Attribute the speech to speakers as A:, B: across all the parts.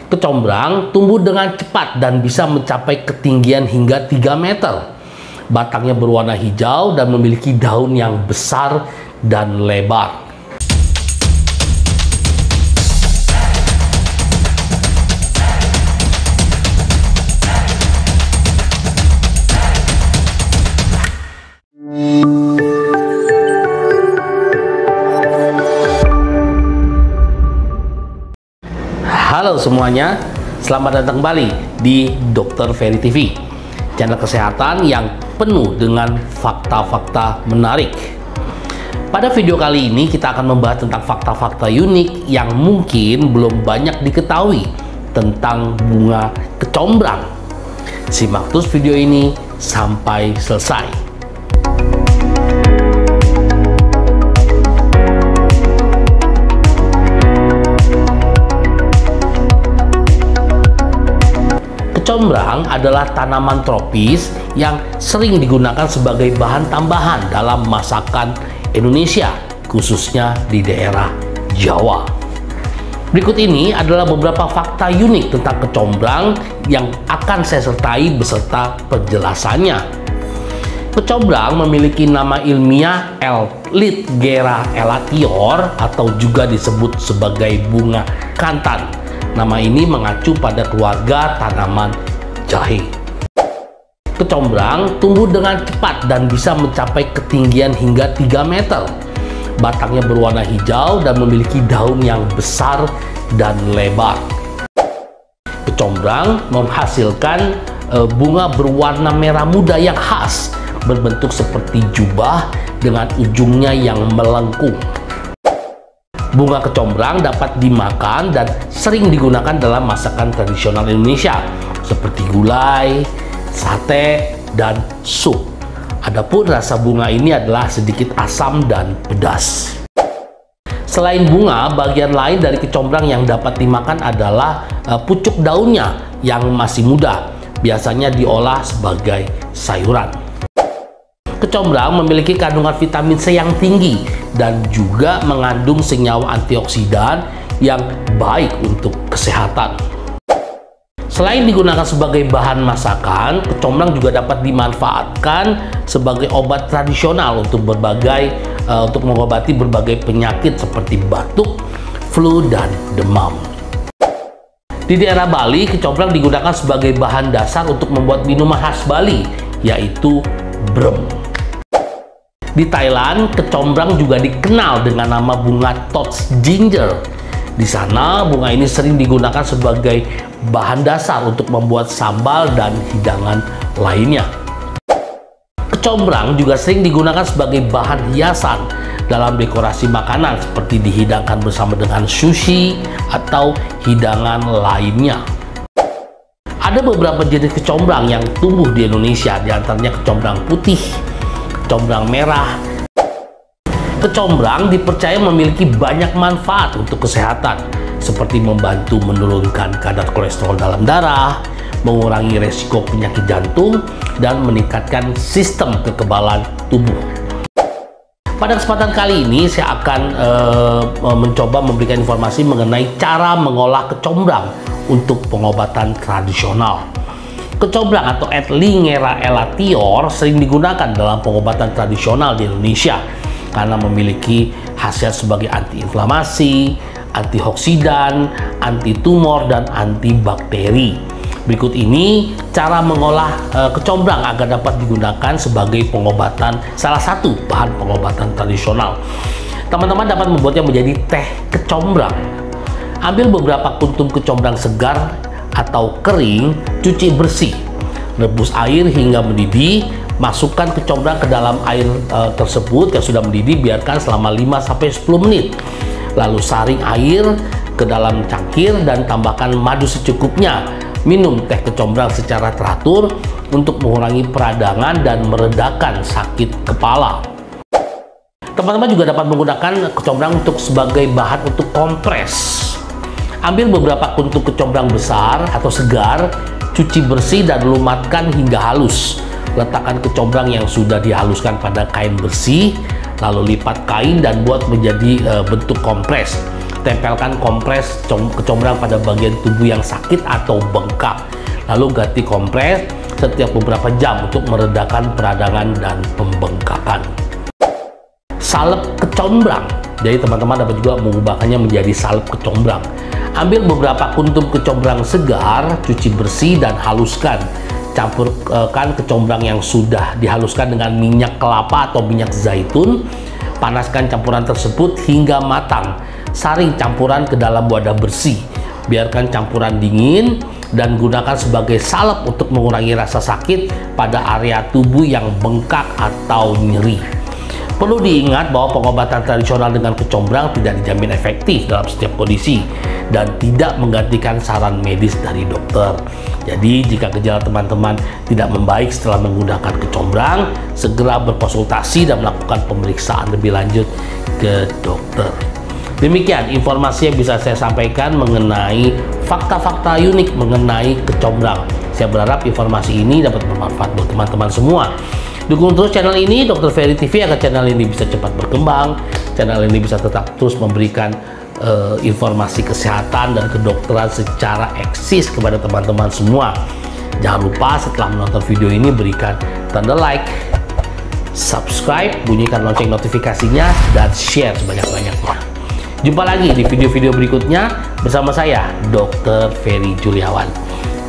A: Kecombrang tumbuh dengan cepat dan bisa mencapai ketinggian hingga 3 meter. Batangnya berwarna hijau dan memiliki daun yang besar dan lebar. Halo semuanya, selamat datang kembali di Dr. Ferry TV, channel kesehatan yang penuh dengan fakta-fakta menarik. Pada video kali ini kita akan membahas tentang fakta-fakta unik yang mungkin belum banyak diketahui tentang bunga kecombrang. Simak terus video ini sampai selesai. Kecombrang adalah tanaman tropis yang sering digunakan sebagai bahan tambahan dalam masakan Indonesia, khususnya di daerah Jawa. Berikut ini adalah beberapa fakta unik tentang kecombrang yang akan saya sertai beserta penjelasannya. Kecombrang memiliki nama ilmiah Litgera elatior atau juga disebut sebagai bunga kantan. Nama ini mengacu pada keluarga tanaman jahe. Kecombrang tumbuh dengan cepat dan bisa mencapai ketinggian hingga 3 meter. Batangnya berwarna hijau dan memiliki daun yang besar dan lebar. Kecombrang menghasilkan bunga berwarna merah muda yang khas, berbentuk seperti jubah dengan ujungnya yang melengkung. Bunga kecombrang dapat dimakan dan sering digunakan dalam masakan tradisional Indonesia seperti gulai, sate, dan sup. Adapun rasa bunga ini adalah sedikit asam dan pedas. Selain bunga, bagian lain dari kecombrang yang dapat dimakan adalah pucuk daunnya yang masih muda. Biasanya diolah sebagai sayuran. Kecombrang memiliki kandungan vitamin C yang tinggi dan juga mengandung senyawa antioksidan yang baik untuk kesehatan. Selain digunakan sebagai bahan masakan, kecombrang juga dapat dimanfaatkan sebagai obat tradisional untuk mengobati berbagai penyakit seperti batuk, flu, dan demam. Di daerah Bali, kecombrang digunakan sebagai bahan dasar untuk membuat minuman khas Bali, yaitu brem. Di Thailand, kecombrang juga dikenal dengan nama bunga Tots Ginger. Di sana, bunga ini sering digunakan sebagai bahan dasar untuk membuat sambal dan hidangan lainnya. Kecombrang juga sering digunakan sebagai bahan hiasan dalam dekorasi makanan seperti dihidangkan bersama dengan sushi atau hidangan lainnya. Ada beberapa jenis kecombrang yang tumbuh di Indonesia, diantaranya kecombrang putih, kecombrang merah. Kecombrang dipercaya memiliki banyak manfaat untuk kesehatan, seperti membantu menurunkan kadar kolesterol dalam darah, mengurangi resiko penyakit jantung, dan meningkatkan sistem kekebalan tubuh. Pada kesempatan kali ini, saya akan mencoba memberikan informasi mengenai cara mengolah kecombrang untuk pengobatan tradisional. Kecombrang atau Litgera elatior sering digunakan dalam pengobatan tradisional di Indonesia karena memiliki khasiat sebagai antiinflamasi, antioksidan, anti tumor, dan antibakteri. Berikut ini cara mengolah kecombrang agar dapat digunakan sebagai pengobatan, salah satu bahan pengobatan tradisional. Teman-teman dapat membuatnya menjadi teh kecombrang. Ambil beberapa kuntum kecombrang segar atau kering, cuci bersih, rebus air hingga mendidih. Masukkan kecombrang ke dalam air tersebut yang sudah mendidih, biarkan selama 5-10 menit. Lalu saring air ke dalam cangkir dan tambahkan madu secukupnya. Minum teh kecombrang secara teratur untuk mengurangi peradangan dan meredakan sakit kepala. Teman-teman juga dapat menggunakan kecombrang sebagai bahan untuk kompres. Ambil beberapa kuntum kecombrang besar atau segar, cuci bersih dan lumatkan hingga halus. Letakkan kecombrang yang sudah dihaluskan pada kain bersih, lalu lipat kain dan buat menjadi bentuk kompres. tempelkan kompres kecombrang pada bagian tubuh yang sakit atau bengkak. Lalu ganti kompres setiap beberapa jam untuk meredakan peradangan dan pembengkakan. Salep kecombrang. Jadi teman-teman dapat juga mengubahkannya menjadi salep kecombrang. Ambil beberapa kuntum kecombrang segar, cuci bersih dan haluskan. Campurkan kecombrang yang sudah dihaluskan dengan minyak kelapa atau minyak zaitun. Panaskan campuran tersebut hingga matang. Saring campuran ke dalam wadah bersih. Biarkan campuran dingin dan gunakan sebagai salep untuk mengurangi rasa sakit pada area tubuh yang bengkak atau nyeri. Perlu diingat bahwa pengobatan tradisional dengan kecombrang tidak dijamin efektif dalam setiap kondisi dan tidak menggantikan saran medis dari dokter. Jadi jika gejala teman-teman tidak membaik setelah menggunakan kecombrang, segera berkonsultasi dan melakukan pemeriksaan lebih lanjut ke dokter. Demikian informasi yang bisa saya sampaikan mengenai fakta-fakta unik mengenai kecombrang. Saya berharap informasi ini dapat bermanfaat buat teman-teman semua. Dukung terus channel ini, Dr. Ferry TV, agar channel ini bisa cepat berkembang, channel ini bisa tetap terus memberikan informasi kesehatan dan kedokteran secara eksis kepada teman-teman semua. Jangan lupa setelah menonton video ini berikan tanda like, subscribe, bunyikan lonceng notifikasinya, dan share sebanyak-banyaknya. Jumpa lagi di video-video berikutnya bersama saya, Dr. Ferry Juliawan.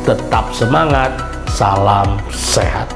A: Tetap semangat, salam sehat.